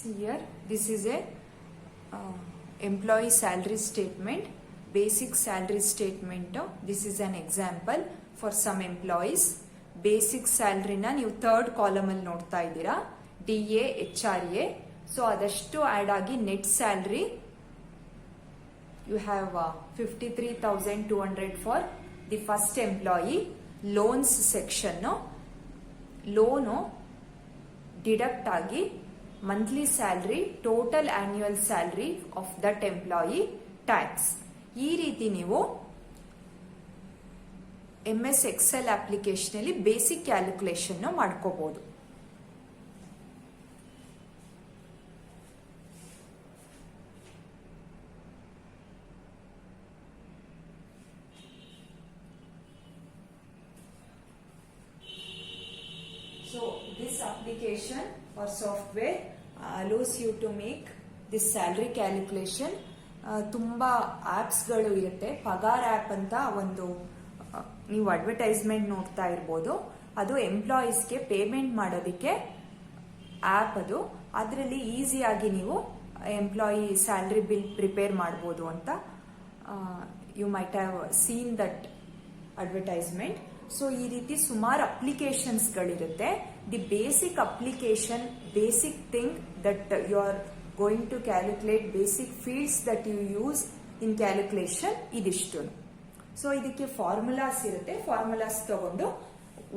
See here, this is a employee salary statement, basic salary statement. This is an example for some employees. Basic salary na ನೀವು third column ಅಲ್ಲಿ ನೋಡ್ತಾ ಇದ್ದೀರಾ, DA HRA. So ಅದಷ್ಟು add ಆಗಿ net salary you have 53,200 for the first employee. Loans section, loan deduct ಆಗಿ monthly salary, total annual salary of that employee, tax. ಈ ರೀತಿ ನೀವು MS ಎಕ್ಸೆಲ್ ಅಪ್ಲಿಕೇಶನ್ ಅಲ್ಲಿ ಬೇಸಿಕ್ ಕ್ಯಾಲ್ಕುಲೇಷನ್ ಮಾಡ್ಕೋಬಹುದು. So this application or software allows you to make this salary calculation. ತುಂಬಾ apps ಗಳು ಇರುತ್ತೆ. ಪಗಾರ್ ಆಪ್ ಅಂತ ಒಂದು ನೀವು ಅಡ್ವರ್ಟೈಸ್ಮೆಂಟ್ ನೋಡ್ತಾ ಇರ್ಬೋದು. ಅದು ಎಂಪ್ಲಾಯೀಸ್ಗೆ ಪೇಮೆಂಟ್ ಮಾಡೋದಕ್ಕೆ ಆಪ್. ಅದು ಅದರಲ್ಲಿ ಈಸಿಯಾಗಿ ನೀವು ಎಂಪ್ಲಾಯಿ ಸ್ಯಾಲರಿ ಬಿಲ್ ಪ್ರಿಪೇರ್ ಮಾಡ್ಬೋದು ಅಂತ you might have seen that advertisement. So ಈ ರೀತಿ ಸುಮಾರು ಅಪ್ಲಿಕೇಶನ್ಸ್ ಗಳಿರುತ್ತೆ. The basic application, basic thing that you are going to calculate, basic fields that you use in calculation ಇದಿಷ್ಟು. ಸೊ ಇದಕ್ಕೆ formulas ಇರುತ್ತೆ. Formulas ತಗೊಂಡು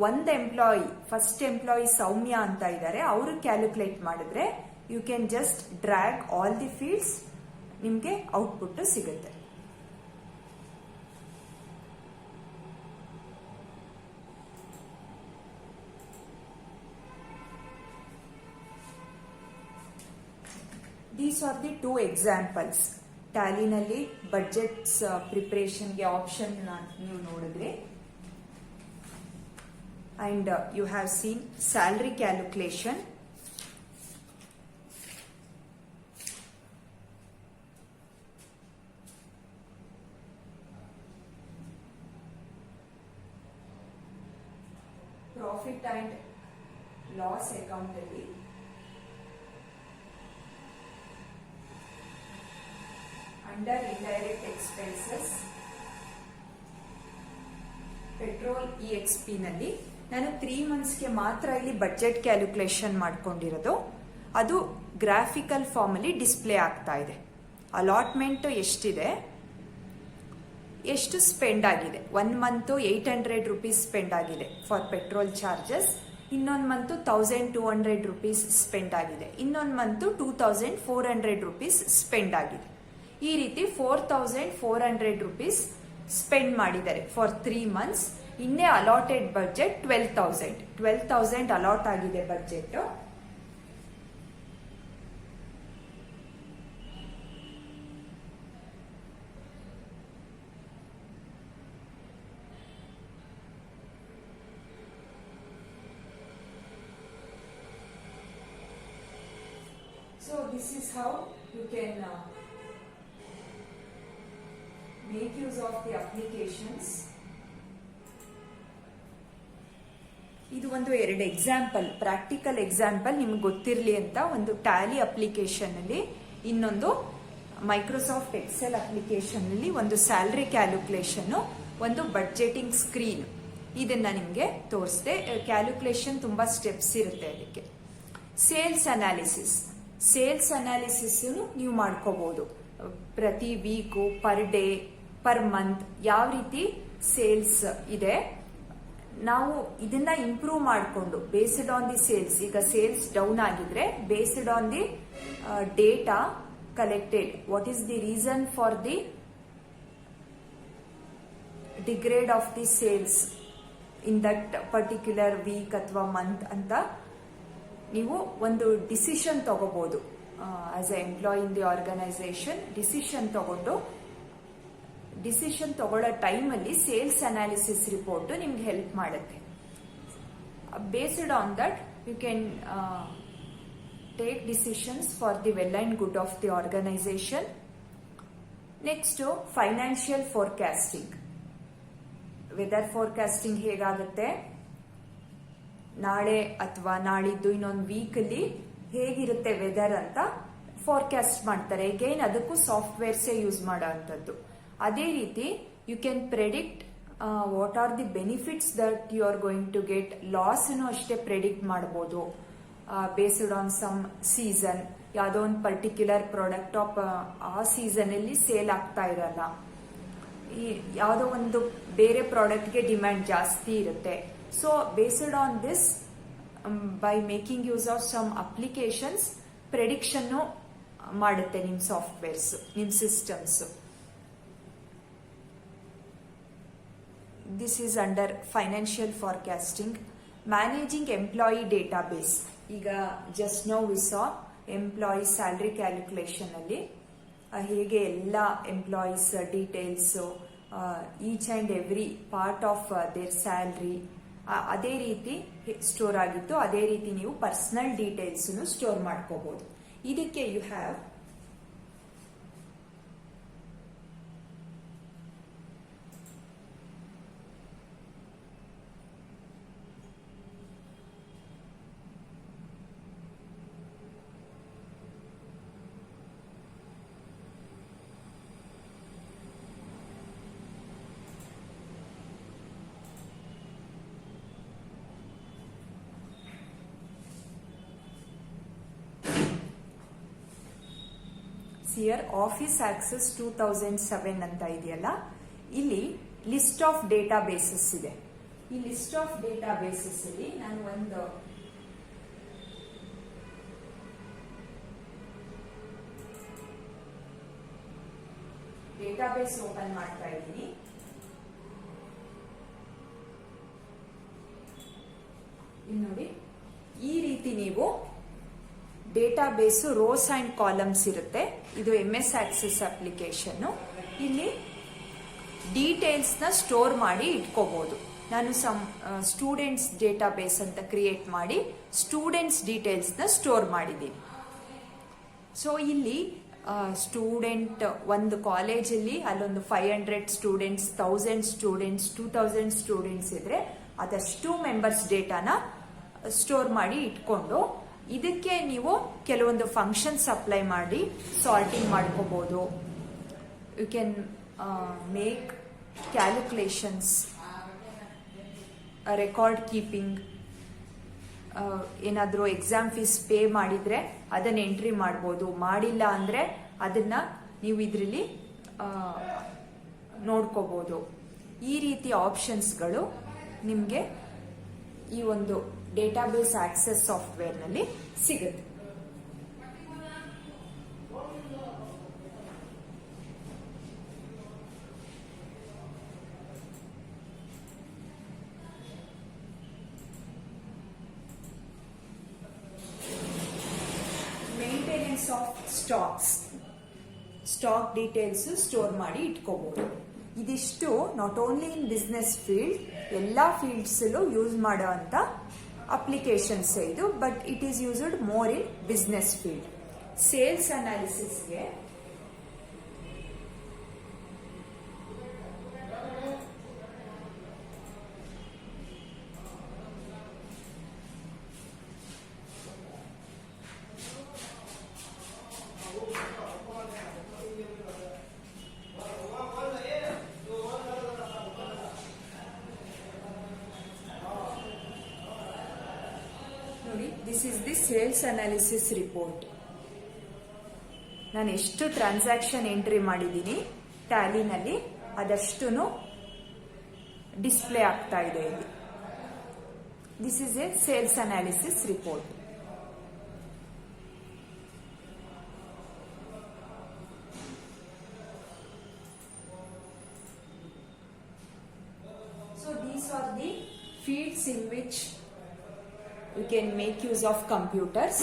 ಒಂದು ಎಂಪ್ಲಾಯಿ, ಫಸ್ಟ್ ಎಂಪ್ಲಾಯಿ ಸೌಮ್ಯ ಅಂತ ಇದ್ದಾರೆ, ಅವರು ಕ್ಯಾಲ್ಕುಲೇಟ್ ಮಾಡಿದ್ರೆ you can just drag all the fields, ನಿಮ್ಗೆ ಔಟ್ಪುಟ್ ಸಿಗುತ್ತೆ. These are the two examples. ಟ್ಯಾಲಿನಲ್ಲಿ ಬಜೆಟ್ಸ್ ಪ್ರಿಪರೇಷನ್ಗೆ ಆಪ್ಷನ್ ನೀವು ನೋಡಿದ್ರೆ, and you have seen salary calculation. Profit and loss account ಅಲ್ಲಿ under indirect expenses, petrol EXP ನಲ್ಲಿ ನಾನು 3 ಮಂತ್ಸ್ಗೆ ಮಾತ್ರ ಇಲ್ಲಿ ಬಜೆಟ್ ಕ್ಯಾಲ್ಕುಲೇಷನ್ ಮಾಡ್ಕೊಂಡಿರೋದು. ಅದು ಗ್ರಾಫಿಕಲ್ ಫಾರ್ಮ್ ಅಲ್ಲಿ ಡಿಸ್ಪ್ಲೇ ಆಗ್ತಾ ಇದೆ. ಅಲಾಟ್ಮೆಂಟ್ ಎಷ್ಟಿದೆ, ಎಷ್ಟು ಸ್ಪೆಂಡ್ ಆಗಿದೆ. 1 ಮಂತ್ 800 rupees ಸ್ಪೆಂಡ್ ಆಗಿದೆ ಫಾರ್ ಪೆಟ್ರೋಲ್ ಚಾರ್ಜಸ್. ಇನ್ನೊಂದು ಮಂತ್ 1200 rupees ಸ್ಪೆಂಡ್ ಆಗಿದೆ. ಇನ್ನೊಂದು ಮಂತ್ 2400 rupees ಸ್ಪೆಂಡ್ ಆಗಿದೆ. ಈ ರೀತಿ 4400 rupees ಸ್ಪೆಂಡ್ ಮಾಡಿದ್ದಾರೆ ಫಾರ್ 3 ಮಂತ್ಸ್. ಇನ್ನೇ ಅಲಾಟೆಡ್ ಬಜೆಟ್ 12,000 ಅಲಾಟ್ ಆಗಿದೆ budget. So this is how you can make use of the applications. ಇದು ಒಂದು 2 ಎಕ್ಸಾಂಪಲ್, ಪ್ರಾಕ್ಟಿಕಲ್ ಎಕ್ಸಾಂಪಲ್ ನಿಮ್ಗೆ ಗೊತ್ತಿರಲಿ ಅಂತ. ಒಂದು ಟ್ಯಾಲಿ ಅಪ್ಲಿಕೇಶನ್ ಅಲ್ಲಿ, ಇನ್ನೊಂದು ಮೈಕ್ರೋಸಾಫ್ಟ್ ಎಕ್ಸೆಲ್ ಅಪ್ಲಿಕೇಶನ್ ಅಲ್ಲಿ ಒಂದು ಸ್ಯಾಲರಿ ಕ್ಯಾಲ್ಕುಲೇಷನ್, ಒಂದು ಬಡ್ಜೆಟಿಂಗ್ ಸ್ಕ್ರೀನ್. ಇದನ್ನ ನಿಮ್ಗೆ ತೋರಿಸಿದೆ. ಕ್ಯಾಲ್ಕುಲೇಷನ್ ತುಂಬಾ ಸ್ಟೆಪ್ಸ್ ಇರುತ್ತೆ ಅದಕ್ಕೆ. ಸೇಲ್ಸ್ ಅನಾಲಿಸಿಸ್ ನೀವು ಮಾಡ್ಕೋಬಹುದು. ಪ್ರತಿ week, per day, per month ಯಾವ ರೀತಿ ಸೇಲ್ಸ್ ಇದೆ, ನಾವು ಇದನ್ನ ಇಂಪ್ರೂವ್ ಮಾಡಿಕೊಂಡು ಬೇಸ್ಡ್ ಆನ್ ದಿ ಸೇಲ್ಸ್. ಈಗ ಸೇಲ್ಸ್ ಡೌನ್ ಆಗಿದ್ರೆ based on the data collected, what is the reason for the degrade of the sales in that particular week ಅಥವಾ month ಅಂತ ನೀವು ಒಂದು ಡಿಸಿಷನ್ ತಗೋಬಹುದು. As a employee in the organisation decision ತಗೊಳ್ಳೋ ಟೈಮಲ್ಲಿ sales analysis report ನಿಮ್ಗೆ help ಮಾಡುತ್ತೆ. Based on that you can take decisions for the well and good of the organisation. Next financial forecasting. Weather forecasting ಹೇಗಾಗುತ್ತೆ, ನಾಳೆ ಅಥವಾ ನಾಳಿದ್ದು ಇನ್ನೊಂದು ವೀಕಲ್ಲಿ ಹೇಗಿರುತ್ತೆ ವೆದರ್ ಅಂತ ಫಾರ್ಕಾಸ್ಟ್ ಮಾಡ್ತಾರೆ. ಅಗೈನ್ ಅದಕ್ಕೂ ಸಾಫ್ಟ್ವೇರ್ಸೇ ಯೂಸ್ ಮಾಡೋ ಅಂಥದ್ದು. ಅದೇ ರೀತಿ you can predict what are the benefits that you are going to get. ಲಾಸ್ನು ಅಷ್ಟೇ ಪ್ರೆಡಿಕ್ಟ್ ಮಾಡ್ಬೋದು ಬೇಸ್ಡ್ ಆನ್ ಸಮ್ ಸೀಸನ್. ಯಾವುದೋ ಒಂದು ಪರ್ಟಿಕ್ಯುಲರ್ ಪ್ರಾಡಕ್ಟ್ ಆ ಸೀಸನ್ ಅಲ್ಲಿ ಸೇಲ್ ಆಗ್ತಾ ಇರಲ್ಲ, ಯಾವುದೋ ಒಂದು ಬೇರೆ ಪ್ರಾಡಕ್ಟ್ಗೆ ಡಿಮ್ಯಾಂಡ್ ಜಾಸ್ತಿ ಇರುತ್ತೆ. So based on this, by making use of some applications, prediction ಮಾಡುತ್ತೆ ನಿಮ್ಮ ಸಾಫ್ಟ್ವೇರ್ಸ್, ನಿಮ್ಮ systems. This is under financial forecasting. Managing employee database. ಈಗ just now we saw employee salary calculation ಅಲ್ಲಿ ಹೇಗೆ ಎಲ್ಲ employees details, each and every part of their salary ಅದೇ ರೀತಿ store ಆಗಿತ್ತು. ಅದೇ ರೀತಿ ನೀವು ಪರ್ಸನಲ್ ಡೀಟೇಲ್ಸ್ ಸ್ಟೋರ್ ಮಾಡ್ಕೋಬಹುದು. ಇದಕ್ಕೆ you have here office access 2007 ಅಂತ ಇದೆಯಲ್ಲ, ಇಲ್ಲಿ ಲಿಸ್ಟ್ ಆಫ್ ಡೇಟಾ ಬೇಸಸ್ ಇದೆ. ಈ ಲಿಸ್ಟ್ ಆಫ್ ಡೇಟಾ ಬೇಸಸ್ ಅಲ್ಲಿ ನಾನು ಒಂದು ಡೇಟಾಬೇಸ್ ಓಪನ್ ಮಾಡ್ತಾ ಇದ್ದೀನಿ. ಇಲ್ಲಿ ನೋಡಿ, ಈ ರೀತಿ ನೀವು ಡೇಟಾಬೇಸ್ ರೋಸ್ ಅಂಡ್ ಕಾಲಮ್ಸ್ ಇರುತ್ತೆ. ಇದು MS ಆಕ್ಸೆಸ್ ಅಪ್ಲಿಕೇಶನ್. ಇಲ್ಲಿ ಡೀಟೇಲ್ಸ್ ನ ಸ್ಟೋರ್ ಮಾಡಿ ಇಟ್ಕೋಬಹುದು. ನಾನು ಸಮ್ ಸ್ಟೂಡೆಂಟ್ಸ್ ಡೇಟಾಬೇಸ್ ಅಂತ ಕ್ರಿಯೇಟ್ ಮಾಡಿ ಸ್ಟೂಡೆಂಟ್ಸ್ ಡೀಟೇಲ್ಸ್ ನ ಸ್ಟೋರ್ ಮಾಡಿದ್ದೀನಿ. ಸೊ ಇಲ್ಲಿ ಸ್ಟೂಡೆಂಟ್ ಒಂದು ಕಾಲೇಜಲ್ಲಿ ಅಲ್ಲೊಂದು 500 ಸ್ಟೂಡೆಂಟ್ಸ್, 1000 ಸ್ಟೂಡೆಂಟ್ಸ್, 2000 ಸ್ಟೂಡೆಂಟ್ಸ್ ಇದ್ರೆ ಅದಷ್ಟು ಮೆಂಬರ್ಸ್ ಡೇಟಾನ ಸ್ಟೋರ್ ಮಾಡಿ ಇಟ್ಕೊಂಡು ಇದಕ್ಕೆ ನೀವು ಕೆಲವೊಂದು ಫಂಕ್ಷನ್ಸ್ ಅಪ್ಲೈ ಮಾಡಿ ಸಾರ್ಟಿಂಗ್ ಮಾಡ್ಕೋಬಹುದು. You can make calculations, record keeping, ಏನಾದರೂ ಎಕ್ಸಾಮ್ ಫೀಸ್ ಪೇ ಮಾಡಿದ್ರೆ ಅದನ್ನ ಎಂಟ್ರಿ ಮಾಡ್ಬೋದು. ಮಾಡಿಲ್ಲ ಅಂದ್ರೆ ಅದನ್ನ ನೀವು ಇದರಲ್ಲಿ ನೋಡ್ಕೋಬಹುದು. ಈ ರೀತಿ ಆಪ್ಷನ್ಸ್ಗಳು ನಿಮಗೆ ಈ ಒಂದು ಡೇಟಾಬೇಸ್ ಆಕ್ಸೆಸ್ ಸಾಫ್ಟ್ವೇರ್ ನಲ್ಲಿ ಸಿಗುತ್ತೆ. Maintenance of stock details store ಮಾಡಿ ಇಟ್ಕೋಬಹುದು. ಇದಿಷ್ಟು not only in business field, ಎಲ್ಲಾ ಫೀಲ್ಡ್ಸ್ ಯೂಸ್ ಮಾಡೋ ಅಂತ ಅಪ್ಲಿಕೇಶನ್ಸ್ ಇದು. But it is used more in business field. Sales ಅನಾಲಿಸಿಸ್ಗೆ this is the sales analysis report. ನಾನು ಎಷ್ಟು ಟ್ರಾನ್ಸಾಕ್ಷನ್ ಎಂಟ್ರಿ ಮಾಡಿದ್ದೀನಿ ಟ್ಯಾಲಿನಲ್ಲಿ ಅದಷ್ಟು ಡಿಸ್ಪ್ಲೇ ಆಗ್ತಾ ಇದೆ ಇಲ್ಲಿ. This is A sales analysis report. So these are the fields in which you can make use of computers.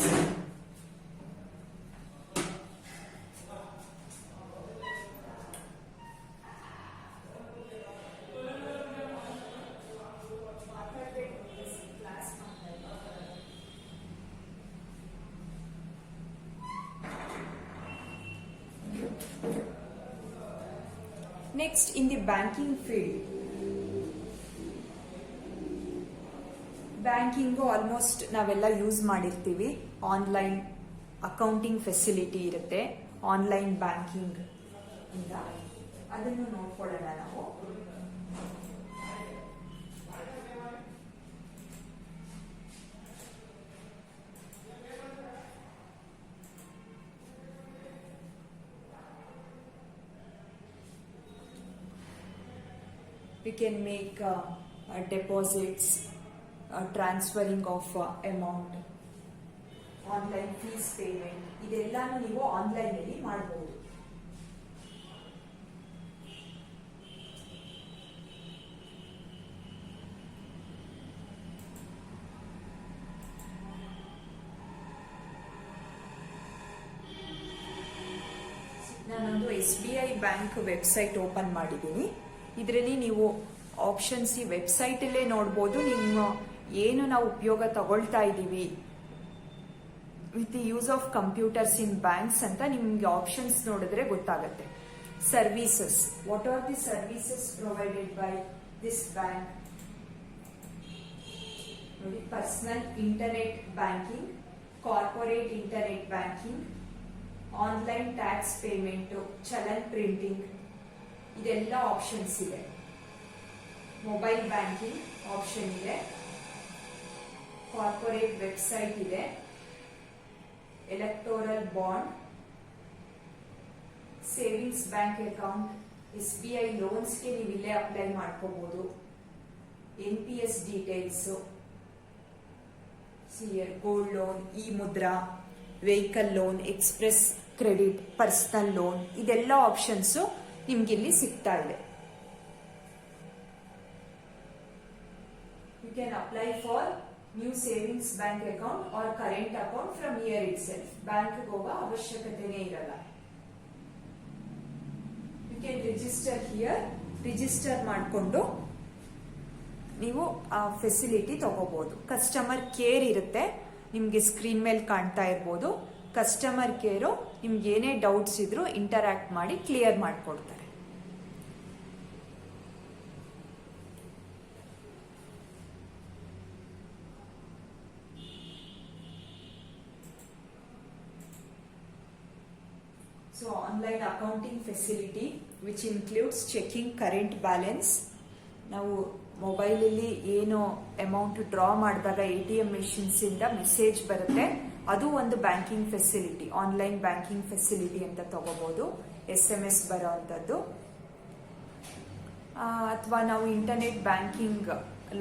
Next, in the banking field, banking almost ನಾವೆಲ್ಲ use ಮಾಡಿರ್ತೀವಿ. Online accounting facility ಇರುತ್ತೆ, online banking ಇಂದ ಅದನ್ನು ನೋಡ್ಕೊಳ್ಳೋಣ ನಾವು. We can make deposits, transferring of amount, online fees payment, ಇದೆಲ್ಲಾನು ನೀವು online ಅಲ್ಲಿ ಮಾಡಬಹುದು. ನಾನೊಂದು SBI ಬ್ಯಾಂಕ್ ವೆಬ್ಸೈಟ್ ಓಪನ್ ಮಾಡಿದ್ದೀನಿ. ಇದರಲ್ಲಿ ನೀವು ಆಪ್ಷನ್ಸ್ ಈ ವೆಬ್ಸೈಟಲ್ಲೇ ನೋಡ್ಬೋದು. ನಿಮ್ಮ ಏನು ನಾವು ಉಪಯೋಗ ತಗೊಳ್ತಾ ಇದ್ದೀವಿ with the use of computers in banks ಅಂತ ನಿಮ್ಗೆ ಆಪ್ಷನ್ಸ್ ನೋಡಿದ್ರೆ ಗೊತ್ತಾಗುತ್ತೆ. Services, what are the services provided by this bank ನೋಡಿ. Personal internet banking, corporate internet banking, online tax payment, challan printing, ಇದೆಲ್ಲ ಆಪ್ಷನ್ಸ್ ಇದೆ. ಮೊಬೈಲ್ ಬ್ಯಾಂಕಿಂಗ್ ಆಪ್ಷನ್ ಇದೆ, corporate website ಇದೆ, electoral bond, savings bank account, SBI ಲೋನ್ಸ್ಗೆ ನೀವು ಇಲ್ಲೇ apply ಮಾಡ್ಕೋಬಹುದು, NPS details, gold loan, eMudra, vehicle loan, express credit, personal loan, ಇದೆಲ್ಲ options ನಿಮ್ಗಿಲ್ಲಿ ಸಿಗ್ತಾ ಇದೆ. You can apply for new savings bank account or current account from here itself. Bank ಹೋಗೋ ಅವಶ್ಯಕತೆನೇ ಇರಲ್ಲ. You can register here. Register ಮಾಡಿಕೊಂಡು ನೀವು ಆ facility ತಗೋಬಹುದು. ಕಸ್ಟಮರ್ ಕೇರ್ ಇರುತ್ತೆ, ನಿಮ್ಗೆ ಸ್ಕ್ರೀನ್ ಮೇಲೆ ಕಾಣ್ತಾ ಇರ್ಬೋದು. ಕಸ್ಟಮರ್ ಕೇರು ನಿಮ್ಗೆ ಏನೇ ಡೌಟ್ಸ್ ಇದ್ರೂ ಇಂಟರಾಕ್ಟ್ ಮಾಡಿ ಕ್ಲಿಯರ್ ಮಾಡ್ಕೊಡ್ತಾರೆ. So online accounting facility which includes checking current balance. ನಾವು ಮೊಬೈಲಲ್ಲಿ ಏನು ಅಮೌಂಟ್ ಡ್ರಾ ಮಾಡಿದಾಗ ATM ಮೆಷಿನ್ಸ್ ಇಂದ ಮೆಸೇಜ್ ಬರುತ್ತೆ, ಅದು ಒಂದು banking facility, online banking facility ಅಂತ ತಗೋಬಹುದು. SMS ಬರೋ ಅಂಥದ್ದು. ಅಥವಾ ನಾವು ಇಂಟರ್ನೆಟ್ ಬ್ಯಾಂಕಿಂಗ್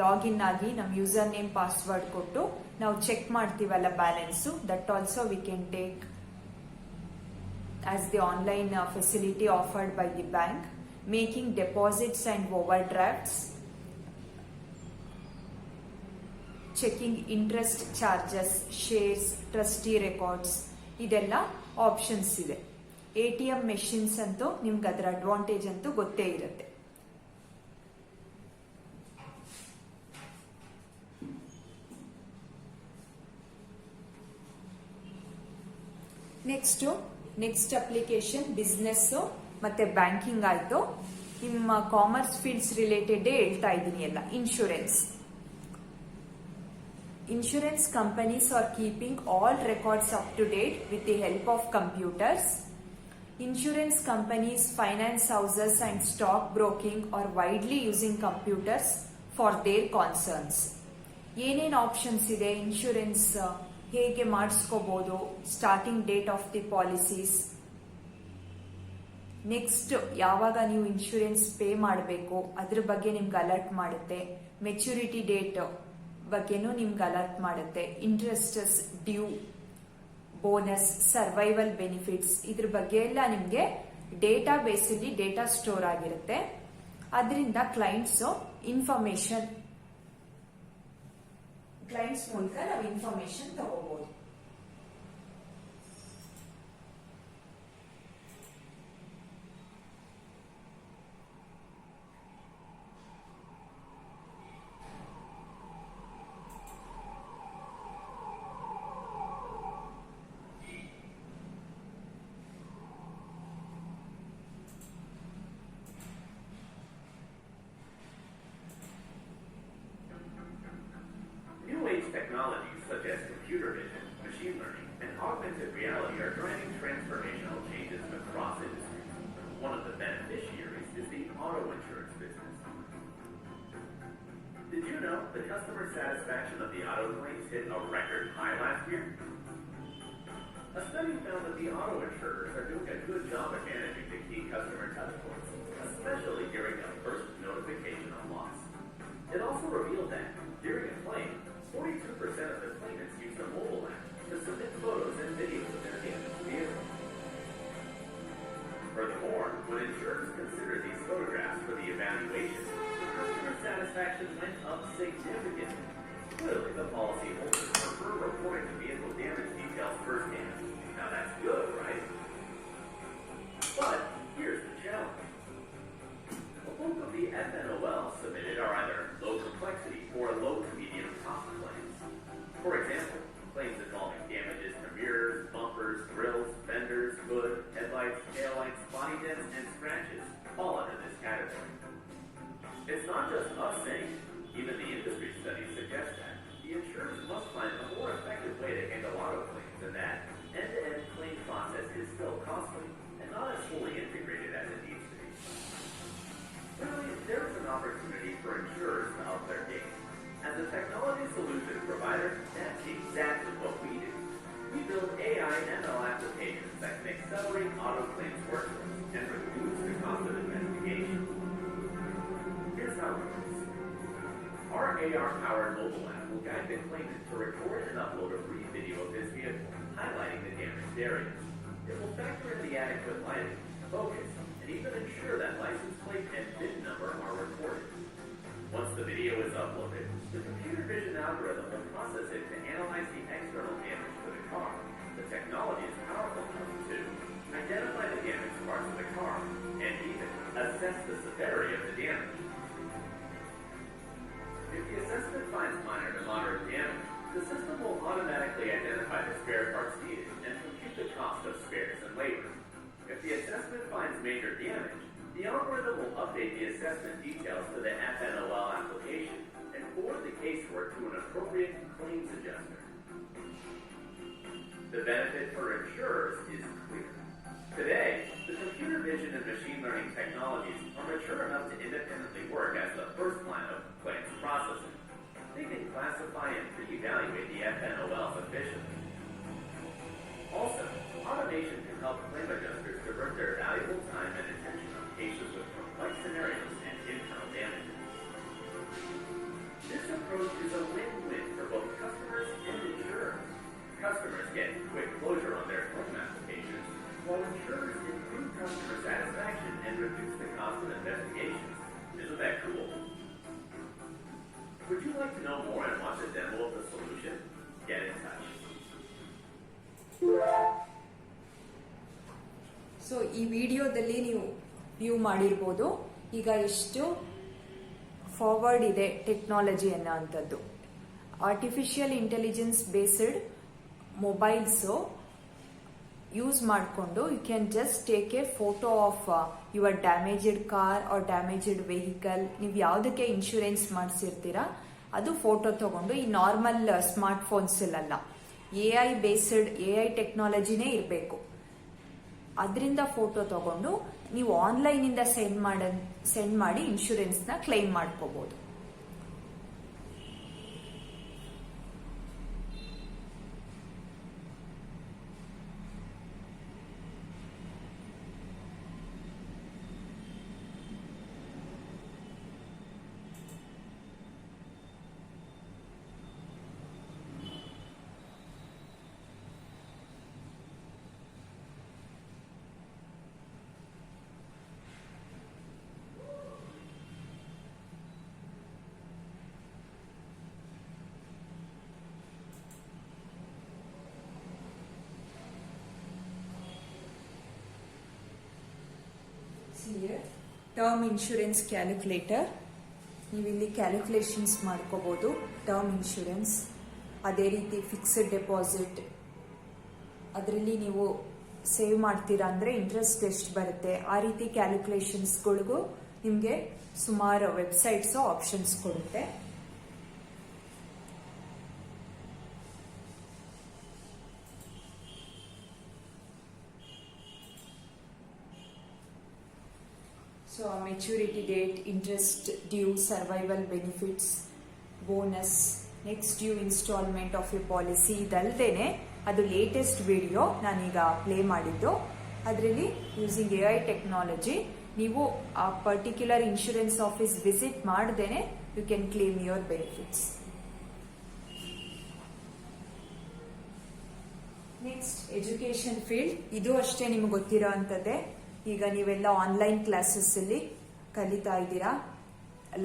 ಲಾಗಿನ್ ಆಗಿ ನಮ್ಮ ಯೂಸರ್ ನೇಮ್ ಪಾಸ್ವರ್ಡ್ ಕೊಟ್ಟು ನಾವು ಚೆಕ್ ಮಾಡ್ತೀವಲ್ಲ balance, that also we can take as the online facility offered by the bank. Making deposits and overdrafts, checking interest charges, shares, trustee records, ಇದೆಲ್ಲ options ಇದೆ. ATM machines ಅಂತೂ ನಿಮ್ಗೆ ಅದರ advantage ಅಂತೂ ಗೊತ್ತೇ ಇರುತ್ತೆ. ನೆಕ್ಸ್ಟ್ ಅಪ್ಲಿಕೇಶನ್ ಬಿಸ್ನೆಸ್ ಮತ್ತೆ banking ಆಯ್ತು. ನಿಮ್ಮ ಕಾಮರ್ಸ್ ಫೀಲ್ಡ್ಸ್ ರಿಲೇಟೆಡ್ ಹೇಳ್ತಾ ಇದ್ದೀನಿ ಎಲ್ಲ. Insurance companies are keeping all records up to date with the help of computers. Insurance companies, finance houses and stock broking are widely using computers for their concerns. ಏನೇನು options ಇದೆ, insurance ಹೇಗೆ ಮಾಡಿಸ್ಕೋಬಹುದು, starting date of the policies, next ಯಾವಾಗ ನೀವು insurance pay ಮಾಡಬೇಕು ಅದ್ರ ಬಗ್ಗೆ ನಿಮ್ಗೆ ಅಲರ್ಟ್ ಮಾಡುತ್ತೆ. ಮೆಚುರಿಟಿ ಡೇಟ್ ಬಗ್ಗೆನೂ ನಿಮ್ಗೆ ಅಲರ್ಟ್ ಮಾಡುತ್ತೆ. Interests due, bonus, survival benefits, ಇದ್ರ ಬಗ್ಗೆ ಎಲ್ಲ ನಿಮ್ಗೆ ಡೇಟಾ ಬೇಸಲ್ಲಿ ಡೇಟಾ ಸ್ಟೋರ್ ಆಗಿರುತ್ತೆ. ಅದರಿಂದ ಕ್ಲೈಂಟ್ಸ್ ಮೂಲಕ ನಾವು ಇನ್ಫಾರ್ಮೇಶನ್ ತಗೋಬಹುದು. Technologies such as computer vision, reality are driving transformational changes across industry. One of the beneficiaries is the auto insurance business. Did you know the customer satisfaction of the auto claims hit a record high last year? A study found that the auto insurers are doing a good job of managing the key customer touchpoints, especially during the first notification of loss. It also revealed that, during a claim, 42% of the claimants used a mobile app to submit photos and videos of their damaged vehicle. Furthermore, when insurers considered these photographs for the evaluation, the customer satisfaction went up significantly. Clearly, the policyholders prefer reporting the vehicle damage details firsthand. Now that's good, right? But here's the challenge. The bulk of the FNOL submitted are either low complexity or low to medium cost claims. For example, claims involving damages to mirrors, bumpers, grills, fenders, hood, headlights, taillights, body dents, and scratches fall under this category. It's not just us saying it. Even the industry studies suggest that the insurers must find a more effective way to handle auto claims, and that end-to-end claim process is still costly and not as fully integrated as it needs to be. Really, there is an opportunity for insurers to up their game. As a technology solution provider, that's exactly what we do. We build AI and ML applications that can accelerate auto claims workflows and reduce the cost of investigation. Here's how it works. Our AR-powered mobile app will guide the claimant to record and upload a brief video of his vehicle, highlighting the damaged areas. It will factor in the adequate lighting, focus, and even ensure that license plate and VIN number are recorded. Once the video is uploaded, the computer vision algorithm will process it to analyze the external damage to the car. The technology is powerful enough to identify the damaged parts of the car and even assess the severity of the damage. If the assessment finds minor to moderate damage, the system will automatically identify the spare parts needed and compute the cost of spares and labor. If the assessment finds major damage, the algorithm will update the assessment details to the FNOL application and forward the casework to an appropriate claims adjuster. The benefit for insurers is clear. Today, the computer vision and machine learning technologies are mature enough to independently work as the first line of claims processing. They can classify and pre-evaluate the FNOLs efficiently. Also, automation can help claim adjusters divert their valuable time and attention on cases with complex scenarios and internal damages. This approach is a win-win for both customers and insurers. Customers get quick closure on their claim applications, while insurers improve customer satisfaction and reduce the cost of investigations. Isn't that cool? Would you like to know more and watch a demo of the solution? Get in touch. So ಈ ವಿಡಿಯೋದಲ್ಲಿ ನೀವು view ಮಾಡಿರ್ಬೋದು ಈಗ ಎಷ್ಟು forward ಇದೆ technology ಅನ್ನೋ ಅಂಥದ್ದು. Artificial intelligence based mobiles use ಮಾಡಿಕೊಂಡು you can just take a photo of your damaged car or damaged vehicle. ನೀವು ಯಾವುದಕ್ಕೆ ಇನ್ಶೂರೆನ್ಸ್ ಮಾಡಿಸಿರ್ತೀರಾ ಅದು ಫೋಟೋ ತಗೊಂಡು, ಈ ನಾರ್ಮಲ್ ಸ್ಮಾರ್ಟ್ ಫೋನ್ಸಲ್ಲ, AI ಬೇಸ್ಡ್ AI ಟೆಕ್ನಾಲಜಿನೇ ಇರಬೇಕು. ಅದರಿಂದ ಫೋಟೋ ತಗೊಂಡು ನೀವು ಆನ್ಲೈನಿಂದ ಸೆಂಡ್ ಮಾಡಿ ಇನ್ಶೂರೆನ್ಸ್ನ ಕ್ಲೈಮ್ ಮಾಡ್ಕೋಬಹುದು. ಟರ್ಮ್ ಇನ್ಶೂರೆನ್ಸ್ ಕ್ಯಾಲ್ಕುಲೇಟರ್, ನೀವು ಇಲ್ಲಿ ಕ್ಯಾಲ್ಕುಲೇಷನ್ಸ್ ಮಾಡ್ಕೋಬಹುದು. ಟರ್ಮ್ ಇನ್ಶೂರೆನ್ಸ್, ಅದೇ ರೀತಿ ಫಿಕ್ಸ್ಡ್ ಡೆಪಾಸಿಟ್, ಅದರಲ್ಲಿ ನೀವು ಸೇವ್ ಮಾಡ್ತೀರಾ ಅಂದರೆ ಇಂಟ್ರೆಸ್ಟ್ ಎಷ್ಟು ಬರುತ್ತೆ, ಆ ರೀತಿ ಕ್ಯಾಲ್ಕುಲೇಷನ್ಸ್ಗಳಿಗೂ ನಿಮಗೆ ಸುಮಾರು ವೆಬ್ಸೈಟ್ಸು ಆಪ್ಷನ್ಸ್ ಕೊಡುತ್ತೆ. So maturity date, interest due, survival benefits, bonus, next due instalment of a policy. ಇದಲ್ಲದೆ ಅದು ಲೇಟೆಸ್ಟ್ ವಿಡಿಯೋ ನಾನೀಗ ಪ್ಲೇ ಮಾಡಿದ್ದು. ಅದರಲ್ಲಿ ಯೂಸಿಂಗ್ AI ಟೆಕ್ನಾಲಜಿ ನೀವು ಆ ಪರ್ಟಿಕ್ಯುಲರ್ ಇನ್ಶೂರೆನ್ಸ್ ಆಫೀಸ್ ವಿಸಿಟ್ ಮಾಡದೇನೆ you can claim your benefits. Next education field. ಇದು ಅಷ್ಟೇ ನಿಮ್ಗೆ ಗೊತ್ತಿರೋ ಅಂಥದ್ದೇ. ಈಗ ನೀವೆಲ್ಲ ಆನ್ಲೈನ್ ಕ್ಲಾಸಸ್ ಅಲ್ಲಿ ಕಲಿತಾ ಇದ್ದೀರಾ,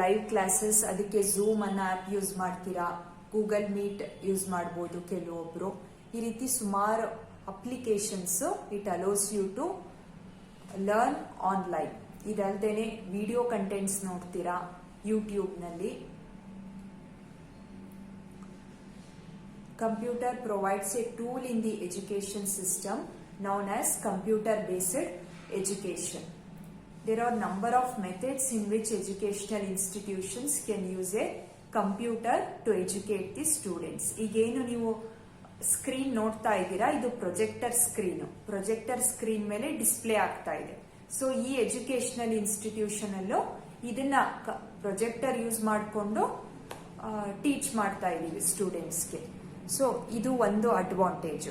ಲೈವ್ ಕ್ಲಾಸಸ್. ಅದಕ್ಕೆ ಝೂಮ್ ಅನ್ನೋ ಆ್ಯಪ್ ಯೂಸ್ ಮಾಡ್ತೀರಾ, ಗೂಗಲ್ ಮೀಟ್ ಯೂಸ್ ಮಾಡ್ಬೋದು ಕೆಲವೊಬ್ರು. ಈ ರೀತಿ ಸುಮಾರು applications it allows you to learn online. ಇದಲ್ದೇನೆ ವಿಡಿಯೋ ಕಂಟೆಂಟ್ಸ್ ನೋಡ್ತೀರಾ ಯೂಟ್ಯೂಬ್ನಲ್ಲಿ. Computer provides a tool in the education system known as computer-based education. There are number of methods in which educational institutions can use a computer to educate the students. ಈಗೇನು ನೀವು screen ನೋಡ್ತಾ ಇದ್ದೀರಾ, ಇದು projector screen. Projector screen ಮೇಲೆ display ಆಗ್ತಾ ಇದೆ. So ಈ educational institution ಅಲ್ಲೂ ಇದನ್ನ ಪ್ರೊಜೆಕ್ಟರ್ ಯೂಸ್ ಮಾಡಿಕೊಂಡು ಟೀಚ್ ಮಾಡ್ತಾ ಇದ್ದೀವಿ ಸ್ಟೂಡೆಂಟ್ಸ್ಗೆ. ಸೊ ಇದು ಒಂದು advantage.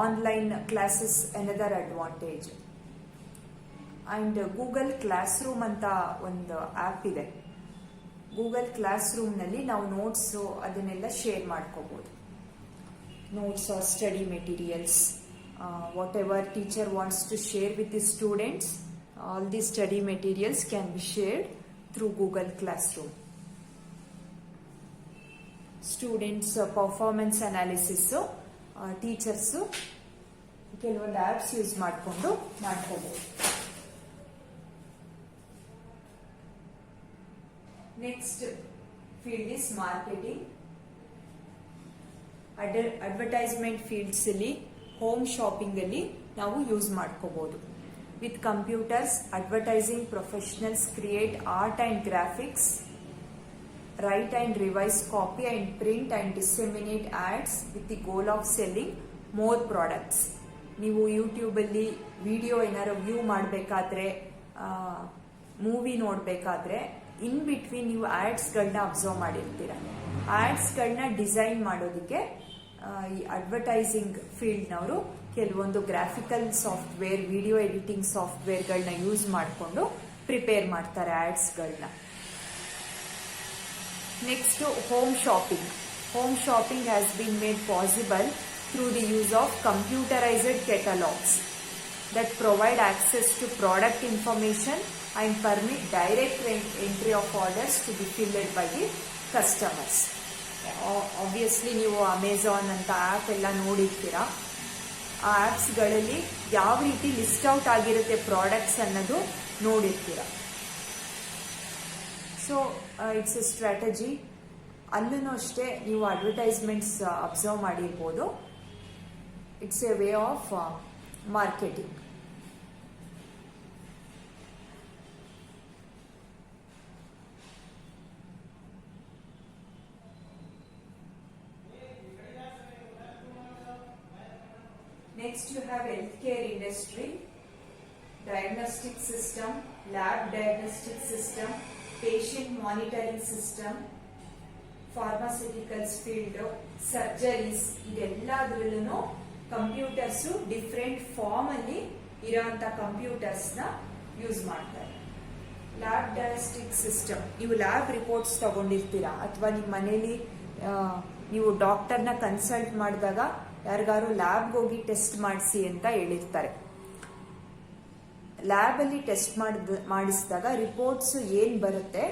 Online classes another advantage. And Google class room ಅಂತ ಒಂದು ಆ್ಯಪ್ ಇದೆ. ಗೂಗಲ್ ಕ್ಲಾಸ್ ರೂಮ್ನಲ್ಲಿ ನಾವು ನೋಟ್ಸ್ ಅದನ್ನೆಲ್ಲ ಶೇರ್ ಮಾಡ್ಕೋಬಹುದು. Notes or study materials, whatever teacher wants to share with the students, all the study materials can be shared through Google classroom. Students performance analysis teachers ಕೆಲವೊಂದು apps use ಮಾಡಿಕೊಂಡು ಮಾಡ್ಕೋಬಹುದು. Next field is marketing. Advertisement fields ಅಲ್ಲಿ, home shopping ಅಲ್ಲಿ ನಾವು use ಮಾಡ್ಕೋಬಹುದು. With computers, advertising professionals create art and graphics, write and revise, copy and print and disseminate ads with the goal of selling more products. ನೀವು YouTube ಅಲ್ಲಿ video ಏನಾದ್ರು view ಮಾಡಬೇಕಾದ್ರೆ, movie ನೋಡಬೇಕಾದ್ರೆ in between ನೀವು ಆಡ್ಸ್ಗಳನ್ನ observe ಮಾಡಿರ್ತೀರ. ಆಡ್ಸ್ಗಳನ್ನ design ಮಾಡೋದಕ್ಕೆ ಈ advertising ಫೀಲ್ಡ್ನವರು ಕೆಲವೊಂದು ಗ್ರಾಫಿಕಲ್ ಸಾಫ್ಟ್ವೇರ್, ವಿಡಿಯೋ ಎಡಿಟಿಂಗ್ ಸಾಫ್ಟ್ವೇರ್ಗಳನ್ನ ಯೂಸ್ ಮಾಡಿಕೊಂಡು ಪ್ರಿಪೇರ್ ಮಾಡ್ತಾರೆ ಆಡ್ಸ್ಗಳನ್ನ. Next, home shopping. Home shopping has been made possible through the use of computerized catalogs that provide access to product information and permit direct entry of orders to be filled by the customers. Obviously, ನೀವು Amazon ಅಂತ app ಎಲ್ಲ ನೋಡಿರ್ತೀರಾ. ಆ ಆ್ಯಪ್ಸ್ಗಳಲ್ಲಿ ಯಾವ ರೀತಿ list out ಆಗಿರುತ್ತೆ products ಅನ್ನೋದು ನೋಡಿರ್ತೀರಾ. So it's a strategy. ಅಲ್ಲೂ ಅಷ್ಟೇ ನೀವು ಅಡ್ವರ್ಟೈಸ್ಮೆಂಟ್ಸ್ ಅಬ್ಸರ್ವ್ ಮಾಡಿರ್ಬೋದು. It's a way of marketing. Next you have health care industry, diagnostic system, lab diagnostic system, patient monitoring system, pharmaceuticals field, surgeries. ಇದೆಲ್ಲದರಲ್ಲೂ computers different form ಅಲ್ಲಿ ಇರೋಂಥ computers ನ use ಮಾಡ್ತಾರೆ. Lab diagnostic system, ನೀವು lab reports ತಗೊಂಡಿರ್ತೀರಾ, ಅಥವಾ ನಿಮ್ಮ ಮನೇಲಿ ನೀವು ಡಾಕ್ಟರ್ನ ಕನ್ಸಲ್ಟ್ ಮಾಡಿದಾಗ ಯಾರಿಗಾರು ಲ್ಯಾಬ್ಗೆ ಹೋಗಿ ಟೆಸ್ಟ್ ಮಾಡಿಸಿ ಅಂತ ಹೇಳಿರ್ತಾರೆ. ಲ್ಯಾಬ್ ಅಲ್ಲಿ ಟೆಸ್ಟ್ ಮಾಡಿಸಿದಾಗ ರಿಪೋರ್ಟ್ಸ್ ಏನ್ ಬರುತ್ತೆ,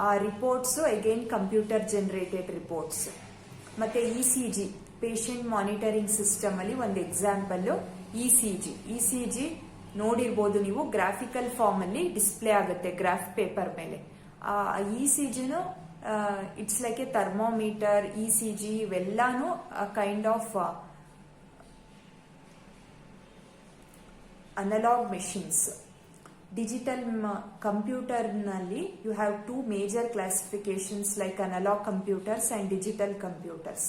ಆ reports again computer generated reports. ಮತ್ತೆ ECG, ಪೇಷಂಟ್ ಮಾನಿಟರಿಂಗ್ ಸಿಸ್ಟಮ್ ಅಲ್ಲಿ ಒಂದು ಎಕ್ಸಾಂಪಲ್ ECG ನೋಡಿರ್ಬೋದು ನೀವು. ಗ್ರಾಫಿಕಲ್ ಫಾರ್ಮ್ ಅಲ್ಲಿ ಡಿಸ್ಪ್ಲೇ ಆಗುತ್ತೆ ಗ್ರಾಫ್ ಪೇಪರ್ ಮೇಲೆ. ಆ ECGನು it's like a thermometer. ECG ಇವೆಲ್ಲಾನು kind of analog machines. Digital ಕಂಪ್ಯೂಟರ್ನಲ್ಲಿ you have two major classifications like analog computers and digital computers.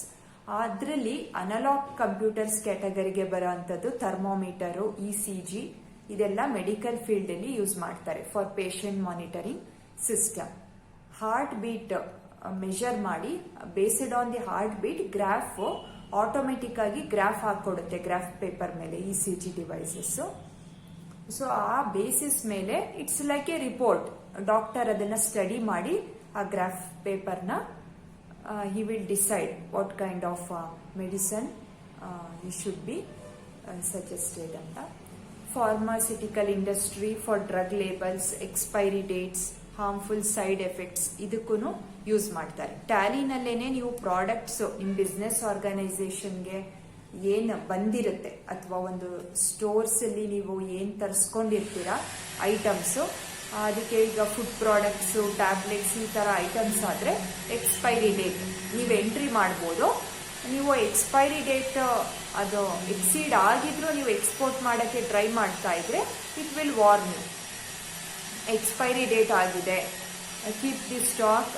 ಅದರಲ್ಲಿ ಅನಲಾಗ್ ಕಂಪ್ಯೂಟರ್ಸ್ ಕ್ಯಾಟಗರಿಗೆ ಬರೋಂಥದ್ದು ಥರ್ಮೋಮೀಟರು, ECG ಇದೆಲ್ಲ ಮೆಡಿಕಲ್ ಫೀಲ್ಡ್ ಅಲ್ಲಿ ಯೂಸ್ ಮಾಡ್ತಾರೆ for patient monitoring system. Heart beat measure ಮಾಡಿ based on the heart beat graph automatic ಆಗಿ graph ಹಾಕೊಡುತ್ತೆ graph paper ಮೇಲೆ ECG devices. So ಆ ಬೇಸಿಸ್ ಮೇಲೆ it's like A report. Doctor ಅದನ್ನ study ಮಾಡಿ ಆ ಗ್ರಾಫ್ ಪೇಪರ್ನ he will decide what kind of medicine he should be suggested ಅಂತ. Pharmaceutical industry for drug labels, expiry dates, harmful side effects ಇದಕ್ಕೂ use ಮಾಡ್ತಾರೆ. ಟ್ಯಾಲಿನಲ್ಲೇನೆ ನೀವು ಪ್ರಾಡಕ್ಟ್ಸ್ ನಿಮ್ ಬಿಸ್ನೆಸ್ ಆರ್ಗನೈಸೇಷನ್ಗೆ ಏನ್ ಬಂದಿರುತ್ತೆ ಅಥವಾ ಒಂದು ಸ್ಟೋರ್ಸ್ ಅಲ್ಲಿ ನೀವು ಏನ್ ತರಿಸ್ಕೊಂಡಿರ್ತೀರಾ ಐಟಮ್ಸ್, ಅದಕ್ಕೆ ಈಗ ಫುಡ್ ಪ್ರಾಡಕ್ಟ್ಸ್, ಟ್ಯಾಬ್ಲೆಟ್ಸ್ ಈ ತರ ಐಟಮ್ಸ್ ಆದ್ರೆ ಎಕ್ಸ್ಪೈರಿ ಡೇಟ್ ನೀವು ಎಂಟ್ರಿ ಮಾಡ್ಬೋದು. ನೀವು ಎಕ್ಸ್ಪೈರಿ ಡೇಟ್ ಅದು ಎಕ್ಸೀಡ್ ಆಗಿದ್ರು ನೀವು ಎಕ್ಸ್ಪೋರ್ಟ್ ಮಾಡಕ್ಕೆ ಟ್ರೈ ಮಾಡ್ತಾ ಇದ್ರೆ it will warn you, expiry date ಆಗಿದೆ, keep the stock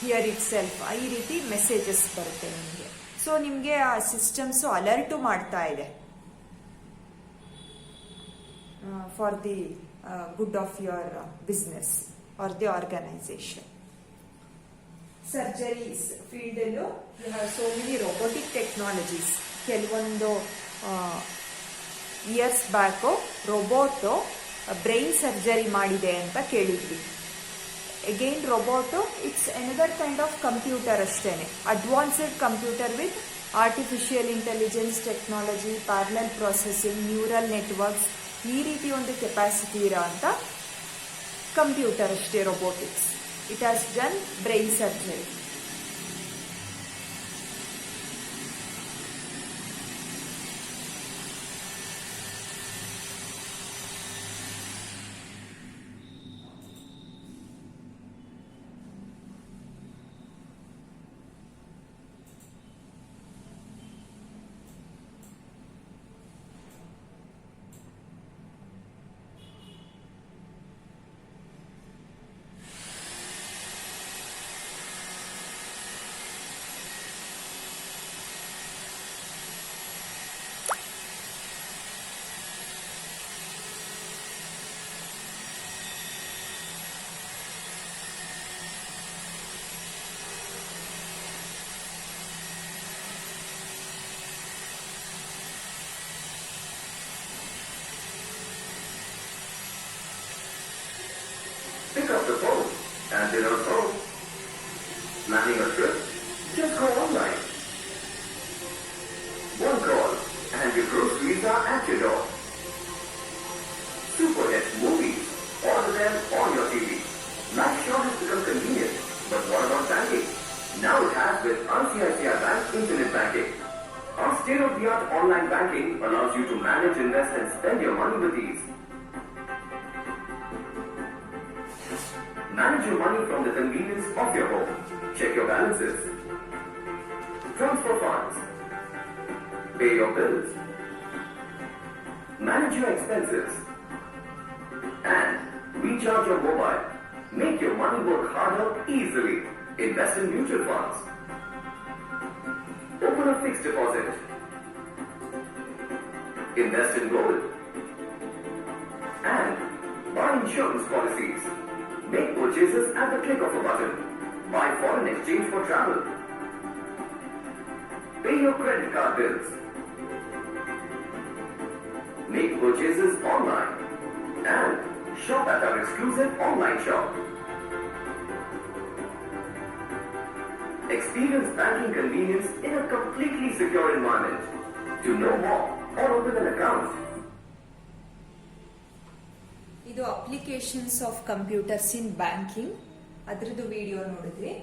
here itself, ಈ ರೀತಿ ಮೆಸೇಜಸ್ ಬರುತ್ತೆ ನಿಮಗೆ. ಸೊ ನಿಮಗೆ ಆ ಸಿಸ್ಟಮ್ಸ್ ಅಲರ್ಟು ಮಾಡ್ತಾ ಇದೆ for the good of your business or the organization. Surgeries field allo you have so many robotic technologies. ಕೆಲವೊಂದು years back robot brain surgery ಮಾಡಿದೆ ಅಂತ ಕೇಳಿದ್ವಿ. Again robot it's another kind of computer ಅಷ್ಟೇನೆ, advanced computer with artificial intelligence technology, parallel processing, neural networks, ಈ ರೀತಿ ಒಂದು capacity ಇರೋ ಅಂತ ಕಂಪ್ಯೂಟರ್ ಅಷ್ಟೇ robotics. It has done brain surgery. Pick up the phone and dinner phone. Planning a trip? Just go online. One call and your groceries are at your door. Super hit movies. Order them on your TV. Life sure has become convenient, but what about banking? Now it has with ICICI Bank Internet Banking. Our state-of-the-art online banking allows you to manage, invest and spend your money with ease. Manage your money from the convenience of your home. Check your balances. Transfer funds. Pay your bills. Manage your expenses. And recharge your mobile. Make your money work harder easily. Invest in mutual funds. Open a fixed deposit. Invest in gold. And buy insurance policies. Make purchases at the click of a button. Buy foreign exchange for travel. Pay your credit card bills. Make purchases online. And shop at our exclusive online shop. Experience banking convenience in a completely secure environment. To know more or open an account, ಇದು applications of computers in banking, ಅದರದ್ದು video ನೋಡಿದ್ವಿ.